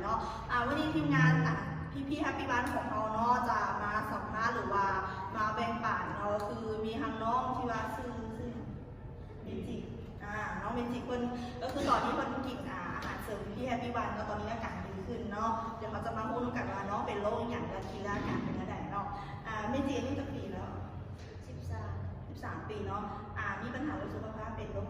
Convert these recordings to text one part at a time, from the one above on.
เนาะวันนี้ทีมงานพี่แฮปปี้วันของเราเนาะจะมาสัมภาษณ์หรือว่ามาแบ่งปันเนาะคือมีทางน้องที่ว่าชื่อเมจิน้องเมจิเพิ่นก็คือตอนที่เพิ่นกินอาหารเสริมพี่แฮปปี้วันก็ตอนนี้อาการดีขึ้นเนาะเดี๋ยวเขาจะมาพูดกันว่าน้องเป็นโรคอย่างไรทีละอาการเป็นอะไรเนาะเมจิอายุกี่ปีแล้ว13 ปีเนาะมีปัญหาเรื่องสุขภาพเป็นโรค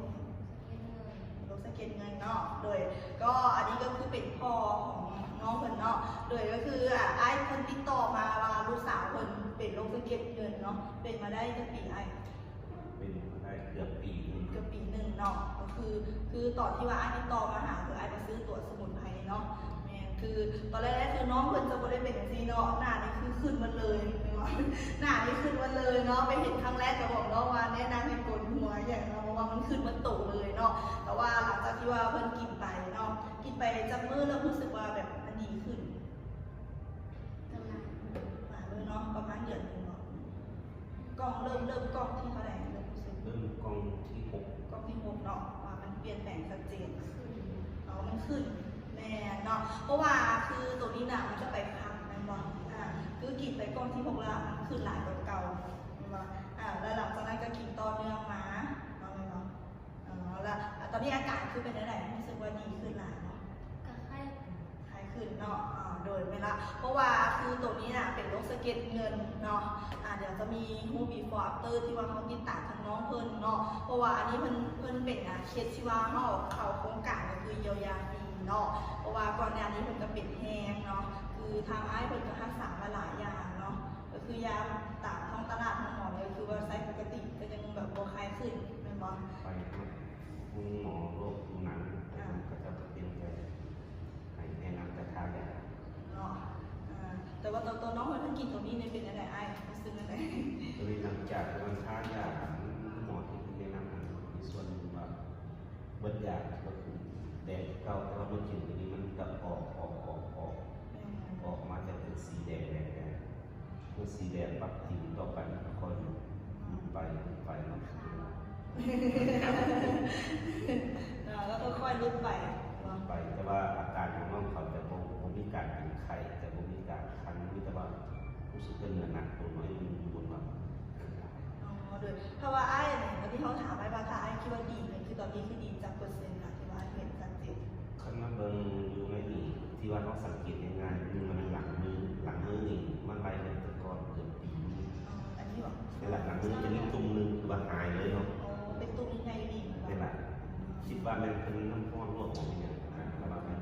สะเก็ดเงินเนาะโดยก็อันนี้ก็คือเป็นพ่อของน้องเพิ่นเนาะโดยก็คือไอ้คนติดต่อมาว่าลูกสาวเพิ่นเป็นโรคสะเก็ดเงินเนาะเป็นมาได้จะปีเป็นมาได้เกือบปีนึงเนาะก็คือตอนที่ว่าไอ้ติดต่อมาหาคือไอ้มาซื้อตัวสมุนไพรเนาะแม่คือตอนแรกคือน้องเพิ่นจะบ่ได้เป็นจังซี่เนาะหน้านี่คือขึ้นมาเลยหน้านี่ขึ้นมาเลยเนาะไปเห็นครั้งแรกก็บอกน้องว่าแนะนำให้โกนหัวอย่างเนาะเพราะว่ามันขึ้นมาโตเลยเนาะแต่ว่าหลังจากที่ว่าเพิ่นกินไปเนาะกินไปจับมือแล้วรู้สึกว่าแบบมันดีขึ้นเลยเนาะประมาณเดือนนึงเนาะกล้องเริ่มกล้องที่เท่าไหร่เริ่มรู้สึกเริ่มกล้องที่6เนาะว่ามันเปลี่ยนแปลงชัดเจนมันขึ้นแน่เนาะเพราะว่าคือตัวนี้น่ะมันจะไปพักนั่นบ่คือกินไปกล้องที่6แล้วมันขึ้นหลายกว่าเก่าแล้วหลังจากนั้นก็กินต่อเนื่องมาเนาะแล้วตอนนี้อาการคือเป็นอะไรรู้สึกว่าดีขึ้นหลายเนาะก็คล้ายขึ้นเนาะโดยเวลาเพราะว่าคือตัวนี้น่ะเป็นโรคสะเก็ดเงินเนาะเดี๋ยวจะมีฮูบีฟอร์เตอร์ที่ว่าเขาติดตามทางน้องเพิ่นเนาะเพราะว่าอันนี้เพิ่นเป็นเคสที่ว่าเขาโครงการก็คือเยียวยาดีเนาะเพราะว่าก่อนหน้านี้เพิ่นก็เป็นแห้งเนาะคือทางไอ้เพิ่นก็รักษามาหลายอย่างเนาะก็คือยาตามท้องตลาดของหมอเลยคือว่าใช้ปกติก็ยังแบบบ่คลายขึ้นแม่นบ่ไปคุณหมอโรคผิวหนังก็จะเตรียมใจให้แนะนำแต่ทายาเนาะแต่ว่าตัวน้องเพิ่นกินตัวนี้เนี่ยเป็นอะไรไอ้รู้สึกอะไรตัวนี้หลังจากมันทานยาหมอที่แนะนำในส่วนว่าเบิดยาก็คือแดงเก่าแต่ว่ามันกินตัวนี้มันจะออกมาจะเป็นสีแดงคือสีแดงปักทีต่อไปมันค่อยไปแล้วแล้วก็ค่อยลุกไปแต่ว่าอาการของน้องเขาจะบ่มีการเป็นไข้แต่บ่มีการคันมีแต่ว่ารู้สึกเป็นเนื้อหนักตัวน้อยมันอยู่บนว่าโดยถ้าว่าไอ้เนี่ยตอนที่เขาถามไอ้ว่าถ้าไอ้คิดว่าดีเนี่ยคือตอนนี้คือดีจากเปอร์เซ็นต์ค่ะที่ว่าเห็นชัดเจนคันมาเบิ่งอยู่ไม่มีที่ว่าต้องสังเกตง่ายๆคือมันหลังมือนี่มันไปเลยแต่ก่อนเกือบปีอันนี้หรอในหลังมือจะมีตุ่มนึงคือว่าหายเลยเนาะเป็นตุ่มยังไงดีในหลังคิดว่ามันเป็นน้ำพองรั่วของเนี่ยแล้วมัน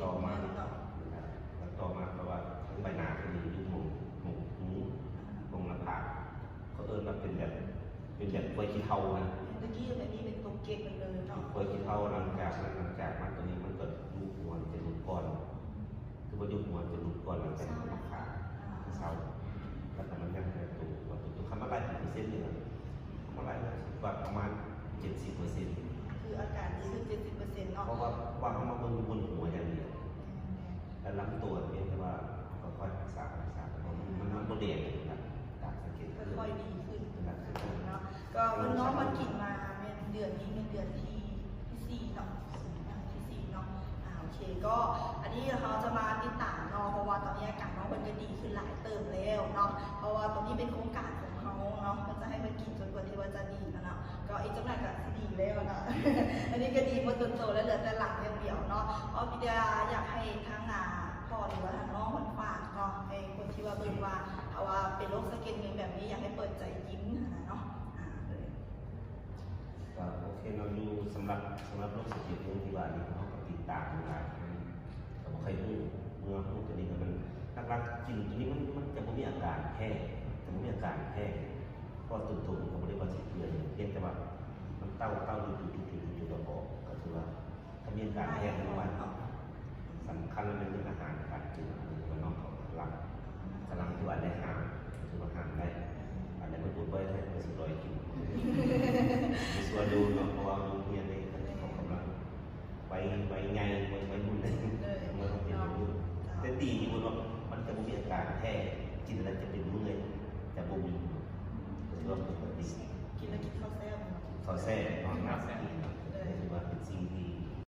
ต่อมาเพราะว่าทั้งใบหน้าก็มีอยู่หมูตรงหน้าผากเขามันเป็นแบบไฟขี้เทานะเมื่อกี้แบบนี้เป็นตัวเก็บไปเลยเนาะไฟขี้เทาหลังจากมันตัวนี้มันเกิดยุบหัวจะหลุดก่อนคือว่ายุบหัวจะหลุดก่อนหลังจากมันขาดเศร้าแล้วแต่มันยังไงตัวคำว่าไร%เนี่ยคำว่าไรว่าประมาณ70%คืออาการนี้คือ70%เนาะเพราะว่าเขามาบนหัวอย่างเดียวแล้วลำตัวเพียงแต่ว่าค่อยๆรักษามันโมเดลนะตามสังเกตค่อยๆดีขึ้นเนาะก็น้องมันกินมาเป็นเดือนนี้เป็นเดือนที่4เนาะที่4เนาะโอเคก็อันนี้เขาจะมาติดตามเนาะเพราะว่าตอนนี้อาการน้องมันก็ดีขึ้นหลายเติมแล้วเนาะเพราะว่าตอนนี้เป็นโครงการของเขาเนาะมันจะให้มันกินจนกว่าที่ว่าจะดีนะเนาะก็อีกจำนวนก็ดีแล้วนะอันนี้ก็ดีมาจนโตแล้วเหลือแต่หลังอย่างเดียวเนาะเพราะพี่ดาอยากให้ทั้งพ่อหรือว่าทางน้องคนฝากเนาะให้คนที่ว่าเบิ่งว่าเอาว่าเป็นโรคสะเก็ดเงินแบบนี้อยากให้เปิดใจยิ้มเนาะโอเคเราดูสำหรับโรคสะเก็ดเงินที่ว่านี่เขาก็ติดตามมาแต่ว่าใครพูดเมื่อพูดตัวนี้มันรักๆกินตัวนี้มันจะไม่มีอาการแพ้พอตุ่มๆก็ไม่ได้ว่าจะเกลือเพียงแต่ว่ามันเต้าอยู่ระบบก็คือว่าถ้ามีอาการแพ้ในวันสำคัญมันเป็นอาหารการกินมันน้องเขากำลังที่ว่าได้หามถือว่าหามได้อันนี้มันพูดไว้ให้มันสุดยอดกินมีส่วนดูเนาะเพราะว่าโรงเรียนในเขากำลังไว้ไงไว้มุ่นเลยมันต้องเป็นมุ่นแต่ตีอยู่บนว่ามันจะมีอาการแพ้กินอะไรจะเป็นมื้อแต่บ่มีก็ถือว่าปกติกินแล้วกินข้าวแซ่บข้าวแซ่บ